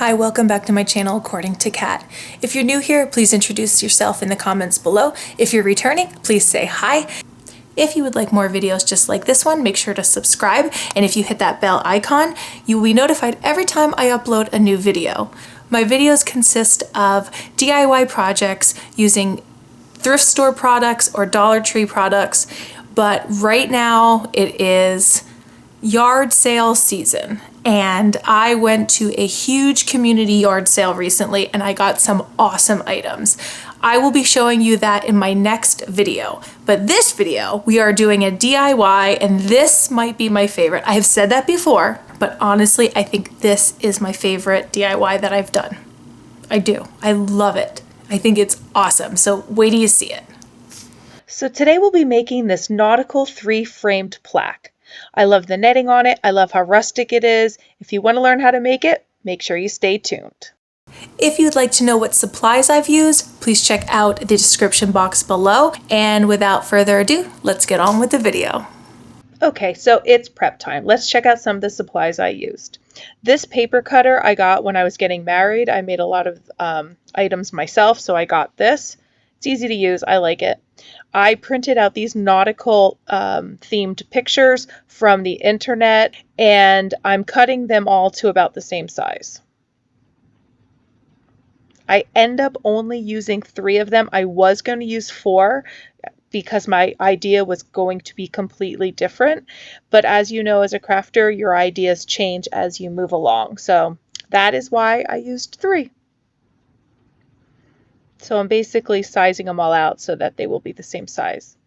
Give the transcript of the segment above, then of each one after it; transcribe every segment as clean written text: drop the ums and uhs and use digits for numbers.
Hi, welcome back to my channel, According to Kat. If you're new here, please introduce yourself in the comments below. If you're returning, please say hi. If you would like more videos just like this one, make sure to subscribe, and if you hit that bell icon, you will be notified every time I upload a new video. My videos consist of DIY projects using thrift store products or Dollar Tree products, but right now it is yard sale season, and I went to a huge community yard sale recently and I got some awesome items. I will be showing you that in my next video, but this video we are doing a DIY, and this might be my favorite. I have said that before, but honestly I think this is my favorite DIY that I've done. I do. I love it. I think it's awesome, so wait till you see it. So today we'll be making this nautical 3-framed plaque. I love the netting on it. I love how rustic it is. If you want to learn how to make it, make sure you stay tuned. If you'd like to know what supplies I've used, please check out the description box below. And without further ado, let's get on with the video. Okay, so it's prep time. Let's check out some of the supplies I used. This paper cutter I got when I was getting married. I made a lot of items myself, so I got this. It's easy to use. I like it. I printed out these nautical themed pictures from the internet, and I'm cutting them all to about the same size. I end up only using 3 of them. I was going to use 4 because my idea was going to be completely different. But as you know, as a crafter, your ideas change as you move along. So that is why I used 3. So I'm basically sizing them all out so that they will be the same size.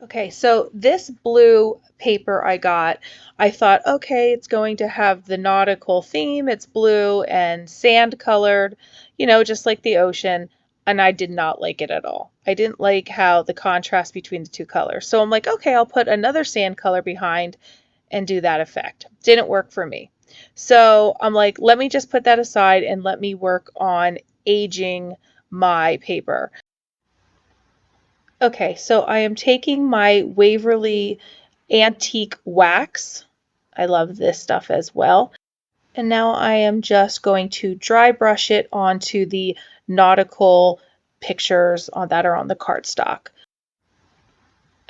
Okay, so this blue paper I got, I thought, okay, it's going to have the nautical theme. It's blue and sand colored, you know, just like the ocean. And I did not like it at all. I didn't like how the contrast between the 2 colors. So I'm like, okay, I'll put another sand color behind and do that effect. Didn't work for me. So I'm like, let me just put that aside and let me work on aging my paper. Okay, so I am taking my Waverly antique wax. I love this stuff as well. And now I am just going to dry brush it onto the nautical pictures that are on the cardstock.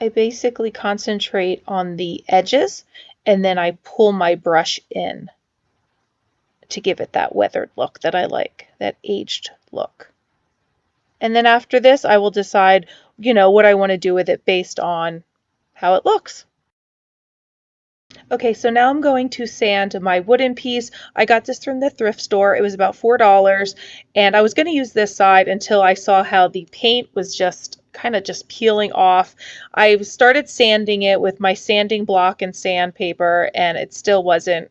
I basically concentrate on the edges, and then I pull my brush in to give it that weathered look that I like, that aged look. And then after this, I will decide, you know, what I want to do with it based on how it looks. Okay, so now I'm going to sand my wooden piece. I got this from the thrift store. It was about $4, and I was going to use this side until I saw how the paint was just kind of just peeling off. I started sanding it with my sanding block and sandpaper, and it still wasn't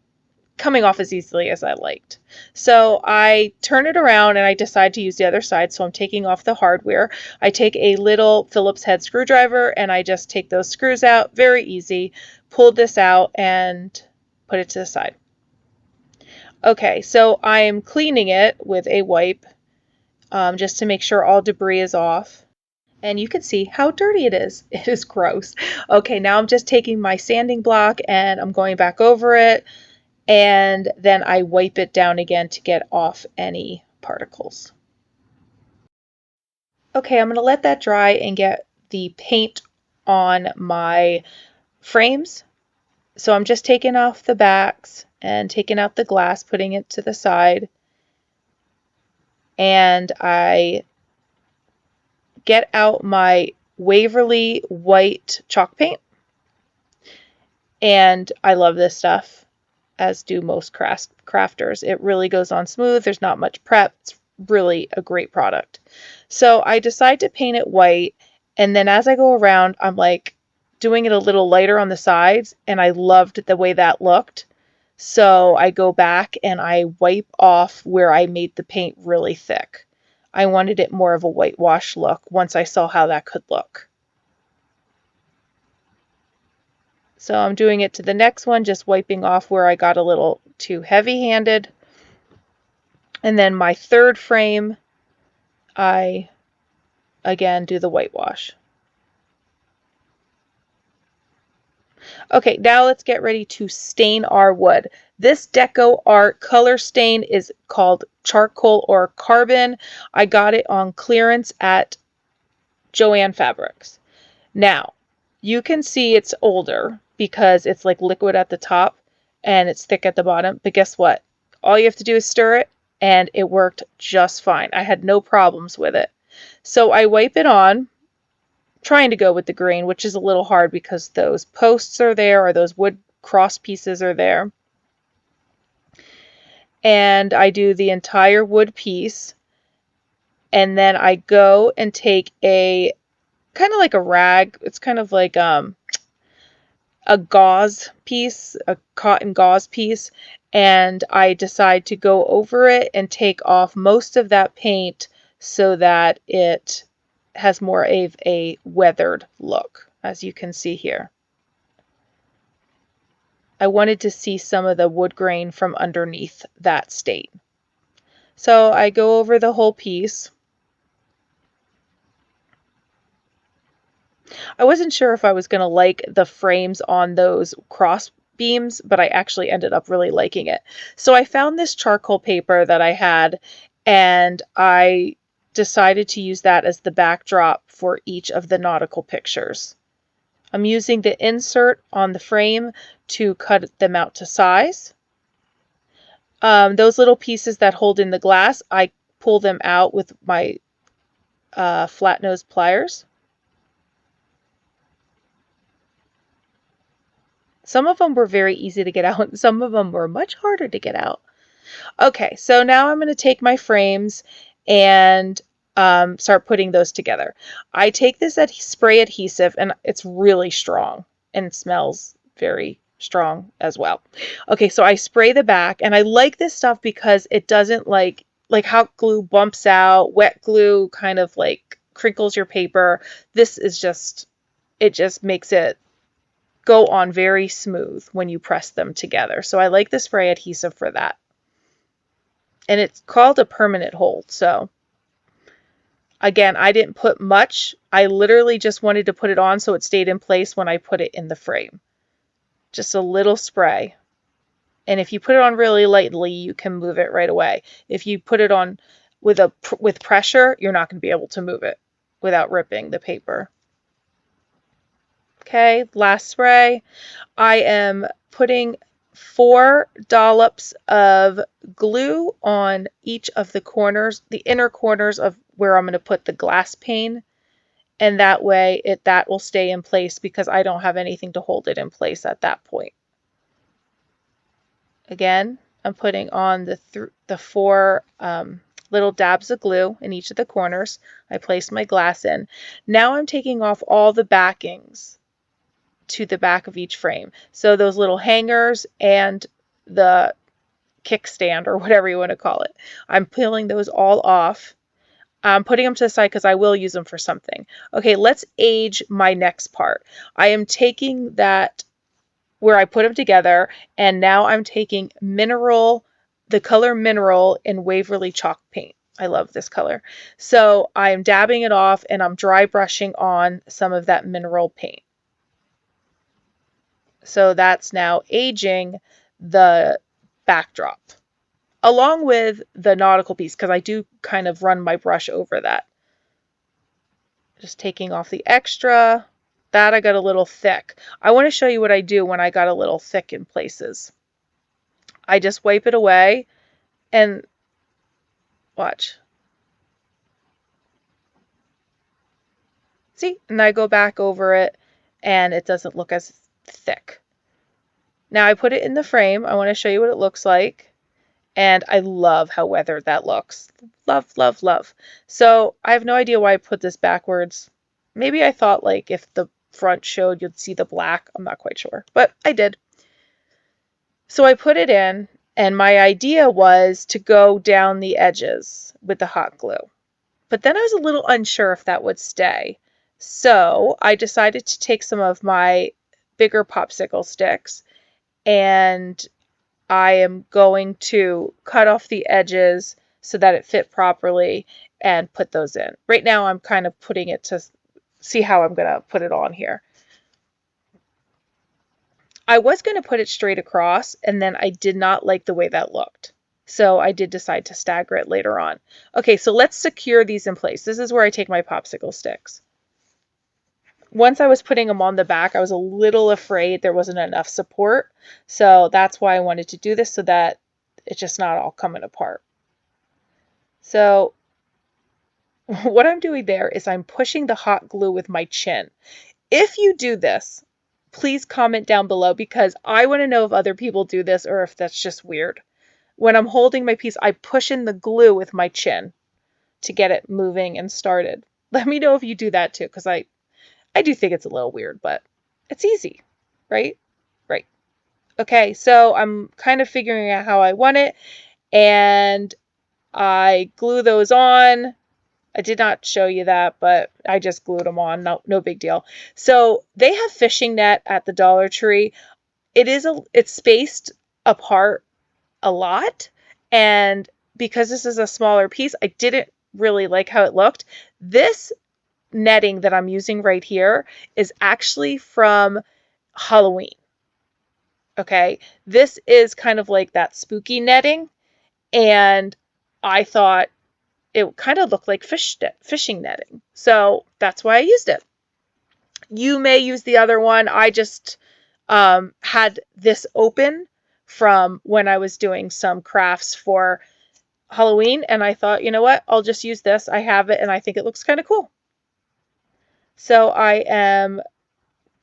coming off as easily as I liked. So I turn it around and I decide to use the other side. So I'm taking off the hardware. I take a little Phillips head screwdriver and I just take those screws out. Very easy. Pulled this out and put it to the side. Okay, so I'm cleaning it with a wipe just to make sure all debris is off. And you can see how dirty it is. It is gross. Okay, now I'm just taking my sanding block and I'm going back over it. And then I wipe it down again to get off any particles. Okay, I'm going to let that dry and get the paint on my frames. So I'm just taking off the backs and taking out the glass, putting it to the side. And I get out my Waverly white chalk paint. And I love this stuff, as do most crafters. It really goes on smooth. There's not much prep. It's really a great product. So I decide to paint it white, and then as I go around, I'm like doing it a little lighter on the sides, and I loved the way that looked. So I go back and I wipe off where I made the paint really thick. I wanted it more of a whitewash look once I saw how that could look. So I'm doing it to the next one, just wiping off where I got a little too heavy-handed. And then my third frame, I again do the whitewash. Okay, now let's get ready to stain our wood. This Deco Art color stain is called Charcoal or Carbon. I got it on clearance at Joann Fabrics. Now, you can see it's older because it's like liquid at the top and it's thick at the bottom. But guess what? All you have to do is stir it and it worked just fine. I had no problems with it. So I wipe it on, trying to go with the grain, which is a little hard because those posts are there or those wood cross pieces are there. And I do the entire wood piece. And then I go and take a kind of like a rag. It's kind of like a gauze piece, a cotton gauze piece, and I decide to go over it and take off most of that paint so that it has more of a weathered look, as you can see here. I wanted to see some of the wood grain from underneath that stain. So I go over the whole piece. I wasn't sure if I was going to like the frames on those cross beams, but I actually ended up really liking it. So I found this charcoal paper that I had, and I decided to use that as the backdrop for each of the nautical pictures. I'm using the insert on the frame to cut them out to size. Those little pieces that hold in the glass, I pull them out with my flat nose pliers. Some of them were very easy to get out, and some of them were much harder to get out. Okay, so now I'm going to take my frames and start putting those together. I take this spray adhesive, and it's really strong and smells very strong as well. Okay, so I spray the back, and I like this stuff because it doesn't like hot glue bumps out, wet glue kind of like crinkles your paper. This is just, it just makes it go on very smooth when you press them together. So I like the spray adhesive for that. And it's called a permanent hold. So again, I didn't put much. I literally just wanted to put it on so it stayed in place when I put it in the frame. Just a little spray. And if you put it on really lightly, you can move it right away. If you put it on with pressure, you're not going to be able to move it without ripping the paper. Okay, last spray. I am putting 4 dollops of glue on each of the corners, the inner corners of where I'm going to put the glass pane, and that way that will stay in place because I don't have anything to hold it in place at that point. Again, I'm putting on the 4 little dabs of glue in each of the corners. I place my glass in. Now I'm taking off all the backings to the back of each frame. So those little hangers and the kickstand or whatever you want to call it. I'm peeling those all off. I'm putting them to the side because I will use them for something. Okay, let's age my next part. I am taking that where I put them together, and now I'm taking the color Mineral in Waverly chalk paint. I love this color. So I'm dabbing it off and I'm dry brushing on some of that Mineral paint. So that's now aging the backdrop along with the nautical piece because I do kind of run my brush over that. Just taking off the extra. That I got a little thick. I want to show you what I do when I got a little thick in places. I just wipe it away and watch. See? And I go back over it and it doesn't look as thick. Now I put it in the frame. I want to show you what it looks like. And I love how weathered that looks. Love, love, love. So I have no idea why I put this backwards. Maybe I thought like if the front showed, you'd see the black. I'm not quite sure, but I did. So I put it in, and my idea was to go down the edges with the hot glue. But then I was a little unsure if that would stay. So I decided to take some of my bigger popsicle sticks, and I am going to cut off the edges so that it fit properly and put those in. Right now I'm kind of putting it to see how I'm going to put it on here. I was going to put it straight across, and then I did not like the way that looked. So I did decide to stagger it later on. Okay, so let's secure these in place. This is where I take my popsicle sticks. Once I was putting them on the back, I was a little afraid there wasn't enough support. So that's why I wanted to do this, so that it's just not all coming apart. So what I'm doing there is I'm pushing the hot glue with my chin. If you do this, please comment down below, because I want to know if other people do this or if that's just weird. When I'm holding my piece, I push in the glue with my chin to get it moving and started. Let me know if you do that too, because I do think it's a little weird, but it's easy, right? Right. Okay, so I'm kind of figuring out how I want it, and I glue those on. I did not show you that, but I just glued them on. No big deal. So they have fishing net at the Dollar Tree. It's spaced apart a lot, and because this is a smaller piece, I didn't really like how it looked. This netting that I'm using right here is actually from Halloween. Okay, this is kind of like that spooky netting, and I thought it kind of looked like fishing netting, so that's why I used it. You may use the other one. I just had this open from when I was doing some crafts for Halloween, and I thought, you know what, I'll just use this. I have it, and I think it looks kind of cool. So I am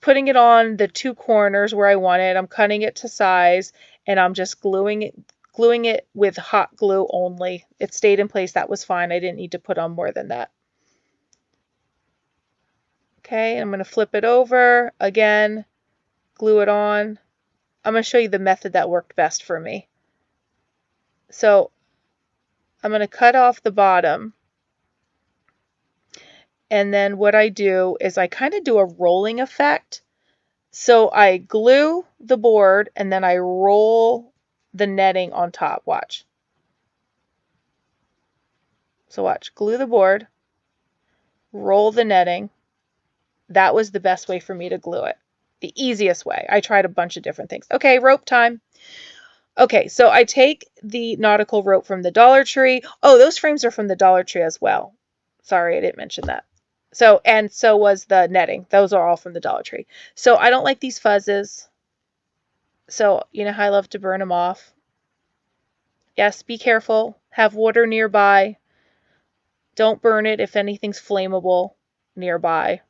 putting it on the two corners where I want it. I'm cutting it to size, and I'm just gluing it with hot glue only. It stayed in place. That was fine. I didn't need to put on more than that. Okay, I'm going to flip it over again, glue it on. I'm going to show you the method that worked best for me. So I'm going to cut off the bottom, and then what I do is I kind of do a rolling effect. So I glue the board, and then I roll the netting on top. Watch. So watch. Glue the board, roll the netting. That was the best way for me to glue it. The easiest way. I tried a bunch of different things. Okay, rope time. Okay, so I take the nautical rope from the Dollar Tree. Oh, those frames are from the Dollar Tree as well. Sorry, I didn't mention that. So was the netting. Those are all from the Dollar Tree. So I don't like these fuzzes. So, you know how I love to burn them off. Yes, be careful. Have water nearby. Don't burn it if anything's flammable nearby.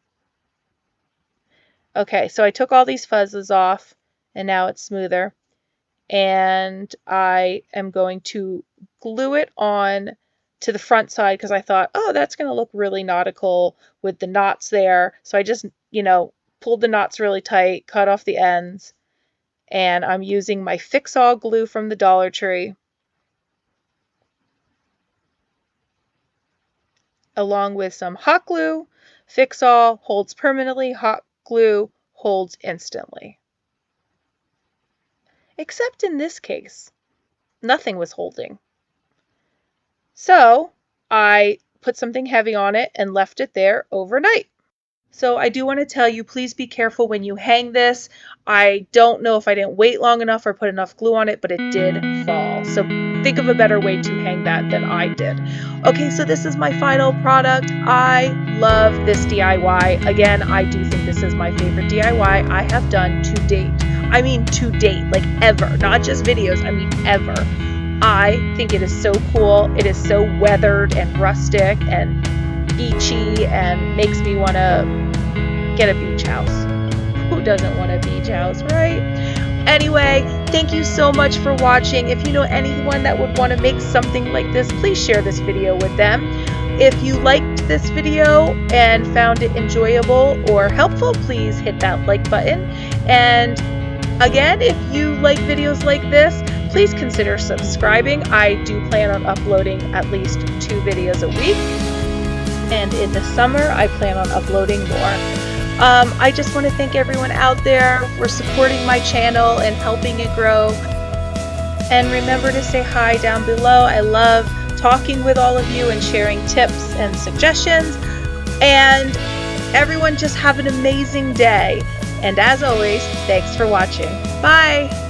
Okay, so I took all these fuzzes off, and now it's smoother. And I am going to glue it on to the front side, because I thought, oh, that's going to look really nautical with the knots there. So I just, pulled the knots really tight, cut off the ends, and I'm using my fix-all glue from the Dollar Tree, along with some hot glue. Fix-all holds permanently, hot glue holds instantly. Except in this case, nothing was holding. So I put something heavy on it and left it there overnight. So I do want to tell you, please be careful when you hang this. I don't know if I didn't wait long enough or put enough glue on it, but it did fall. So think of a better way to hang that than I did. Okay, so this is my final product. I love this DIY. Again, I do think this is my favorite DIY I have done to date. I mean to date, like ever. Not just videos, I mean ever. I think it is so cool. It is so weathered and rustic and beachy and makes me want to get a beach house. Who doesn't want a beach house, right? Anyway, thank you so much for watching. If you know anyone that would want to make something like this, please share this video with them. If you liked this video and found it enjoyable or helpful, please hit that like button. And again, if you like videos like this, please consider subscribing. I do plan on uploading at least 2 videos a week. And in the summer, I plan on uploading more. I just want to thank everyone out there for supporting my channel and helping it grow. And remember to say hi down below. I love talking with all of you and sharing tips and suggestions. And everyone just have an amazing day. And as always, thanks for watching. Bye!